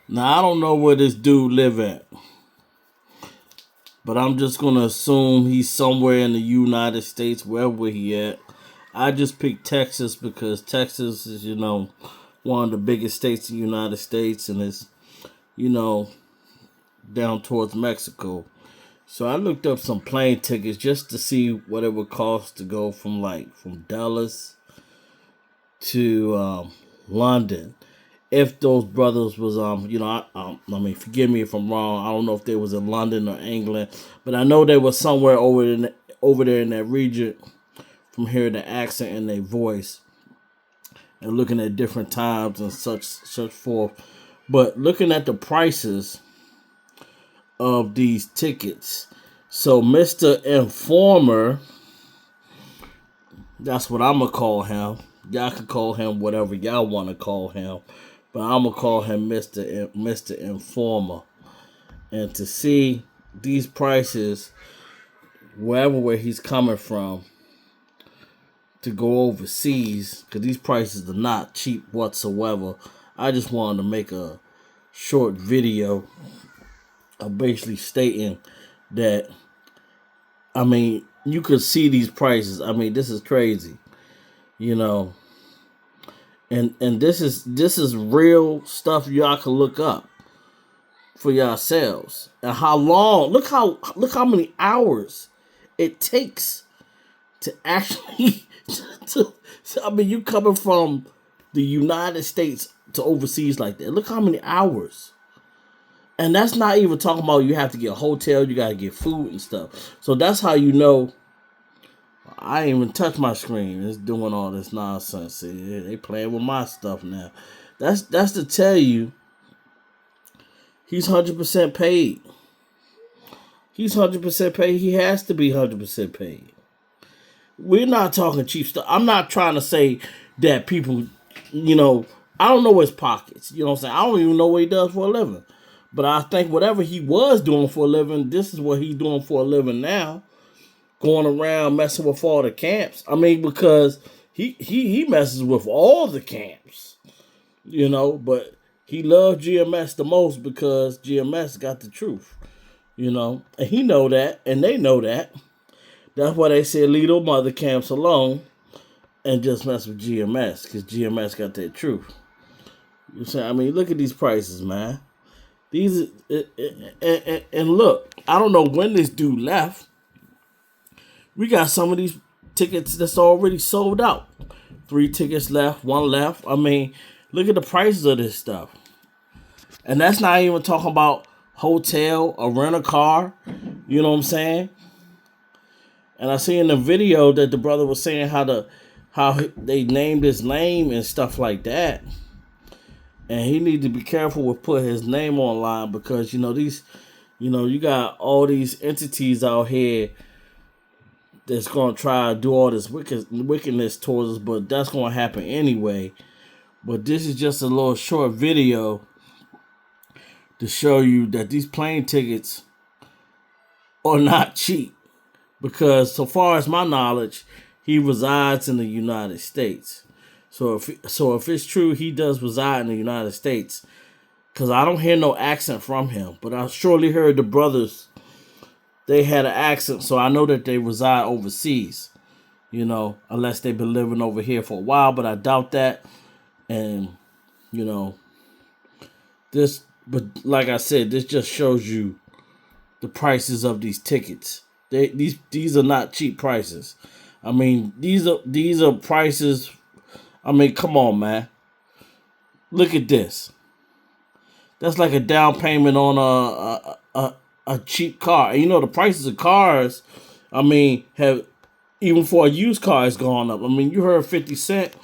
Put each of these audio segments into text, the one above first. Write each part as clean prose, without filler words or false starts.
Now, I don't know where this dude live at, but I'm just going to assume he's somewhere in the United States, wherever he at. I just picked Texas because Texas is, one of the biggest states in the United States, and it's, you know, down towards Mexico. So I looked up some plane tickets just to see what it would cost to go from Dallas to London. If those brothers was I mean, forgive me if I'm wrong. I don't know if they was in London or England, but I know they was somewhere over there in that region. From hearing the accent in their voice and looking at different times and such forth, but looking at the prices of these tickets. So Mr. Imformer, that's what I'm gonna call him. Y'all can call him whatever y'all want to call him, but I'm gonna call him Mr. Informer. And to see these prices, where he's coming from, to go overseas, because these prices are not cheap whatsoever. I just wanted to make a short video of basically stating that, I mean, you could see these prices. I mean, this is crazy, and this is real stuff y'all can look up for yourselves. And how long? Look how many hours it takes to actually. I mean, you coming from the United States to overseas like that. Look how many hours. And that's not even talking about you have to get a hotel, you got to get food and stuff. So that's how you know. I ain't even touch my screen. It's doing all this nonsense. See, they playing with my stuff now. That's to tell you he's 100% paid. He's 100% paid. He has to be 100% paid. We're not talking cheap stuff. I'm not trying to say that people, I don't know his pockets. You know what I'm saying? I don't even know what he does for a living. But I think whatever he was doing for a living, this is what he's doing for a living now. Going around messing with all the camps. I mean, because he messes with all the camps. But he loves GMS the most because GMS got the truth. And he know that, and they know that. That's why they said leave those mother camps alone and just mess with GMS, because GMS got that truth. You say, I mean, look at these prices, man. These and look, I don't know when this dude left. We got some of these tickets that's already sold out. 3 tickets left, 1 left. I mean, look at the prices of this stuff. And that's not even talking about hotel or rent a car. You know what I'm saying? And I see in the video that the brother was saying how they named his name and stuff like that. And he need to be careful with putting his name online because, you got all these entities out here that's going to try to do all this wickedness towards us, but that's going to happen anyway. But this is just a little short video to show you that these plane tickets are not cheap. Because so far as my knowledge, he resides in the United States. So if it's true he does reside in the United States, because I don't hear no accent from him, but I surely heard the brothers, they had an accent, so I know that they reside overseas, unless they've been living over here for a while, but I doubt that. And, but like I said, this just shows you the prices of these tickets. These are not cheap prices. I mean, these are prices. I mean, come on, man. Look at this. That's like a down payment on a cheap car. And the prices of cars, I mean, have, even for a used car, has gone up. I mean, you heard 50 Cent.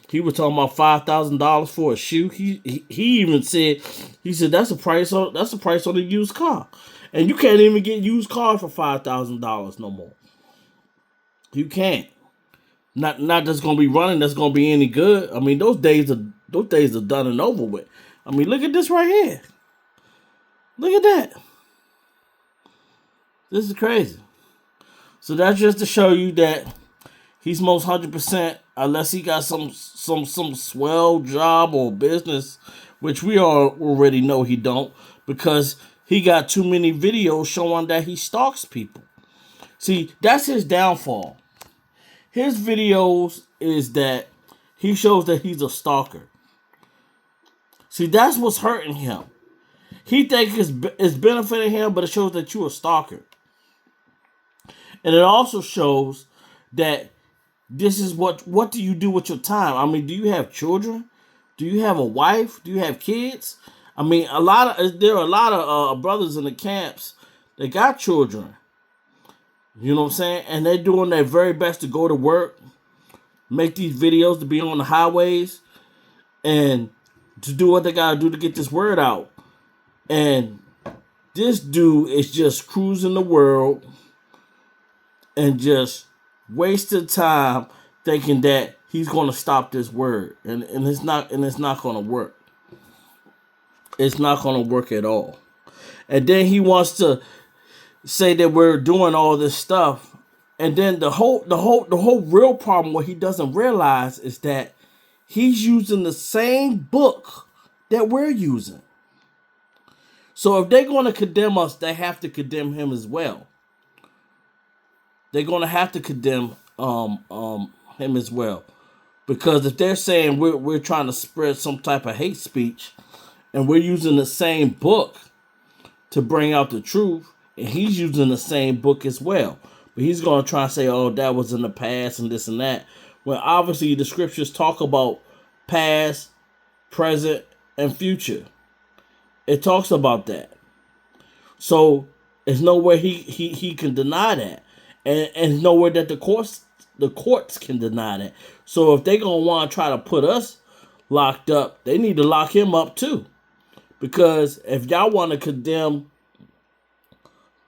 He was talking about $5,000 for a shoe. He even said, that's the price on a used car. And you can't even get used cars for $5,000 no more. You can't. Not that's gonna be running, that's gonna be any good. I mean, those days are done and over with. I mean, look at this right here. Look at that. This is crazy. So that's just to show you that he's most 100%, unless he got some swell job or business, which we already know he don't, because he got too many videos showing that he stalks people. See, that's his downfall. His videos is that he shows that he's a stalker. See, that's what's hurting him. He thinks it's benefiting him, but it shows that you're a stalker. And it also shows that this is what do you do with your time? I mean, do you have children? Do you have a wife? Do you have kids? I mean, there are a lot of brothers in the camps that got children. You know what I'm saying? And they're doing their very best to go to work, make these videos, to be on the highways, and to do what they gotta do to get this word out. And this dude is just cruising the world and just wasting time thinking that he's gonna stop this word. And it's not gonna work. It's not gonna work at all. And then he wants to say that we're doing all this stuff, and then the whole real problem, what he doesn't realize, is that he's using the same book that we're using. So if they're going to condemn us, they have to condemn him as well. They're going to have to condemn him as well, because if they're saying we're trying to spread some type of hate speech, and we're using the same book to bring out the truth, and he's using the same book as well. But he's going to try to say, oh, that was in the past and this and that. Well, obviously the scriptures talk about past, present, and future. It talks about that. So there's no way he can deny that. And nowhere that the courts can deny that. So if they're going to want to try to put us locked up, they need to lock him up too. Because if y'all want to condemn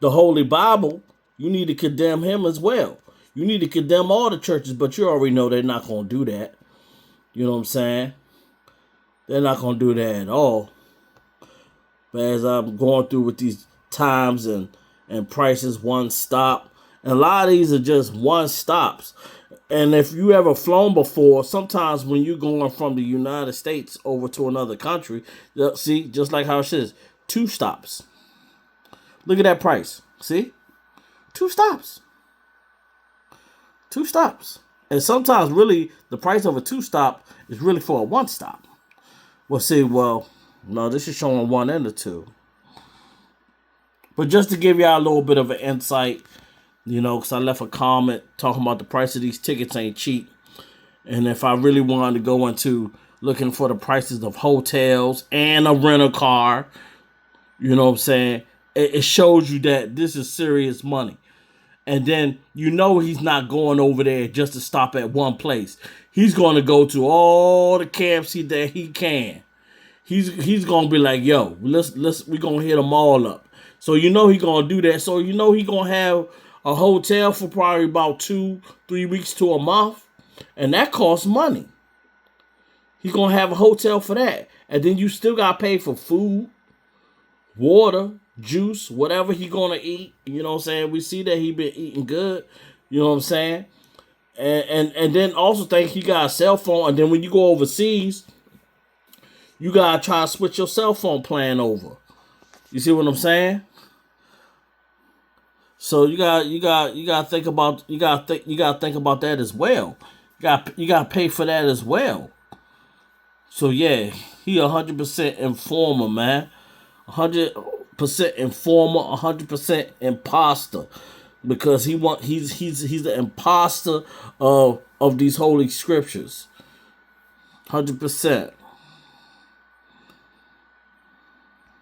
the Holy Bible, you need to condemn him as well. You need to condemn all the churches, but you already know they're not going to do that. You know what I'm saying? They're not going to do that at all. But as I'm going through with these times and prices, one stop, and a lot of these are just one stops. And if you ever flown before, sometimes when you're going from the United States over to another country, see, just like how it says, 2 stops. Look at that price. See? 2 stops. 2 stops. And sometimes really the price of a 2 stop is really for a 1 stop. No, this is showing 1 and a 2. But just to give y'all a little bit of an insight, because I left a comment talking about the price of these tickets ain't cheap. And if I really wanted to go into looking for the prices of hotels and a rental car, you know what I'm saying? It shows you that this is serious money. And then he's not going over there just to stop at one place. He's going to go to all the camps that he can. He's going to be like, yo, we're going to hit them all up. So he's going to do that. So he's going to have a hotel for probably about 2-3 weeks to a month. And that costs money. He's going to have a hotel for that. And then you still got to pay for food, water, juice, whatever he gonna eat. You know what I'm saying? We see that he been eating good. You know what I'm saying? And then also think he got a cell phone, and then when you go overseas, you gotta try to switch your cell phone plan over. You see what I'm saying? So you got to think about you got to think about that as well. You got to pay for that as well. So yeah, he 100% informer, man. 100% informer, 100% imposter, because he's the imposter of these holy scriptures. 100%.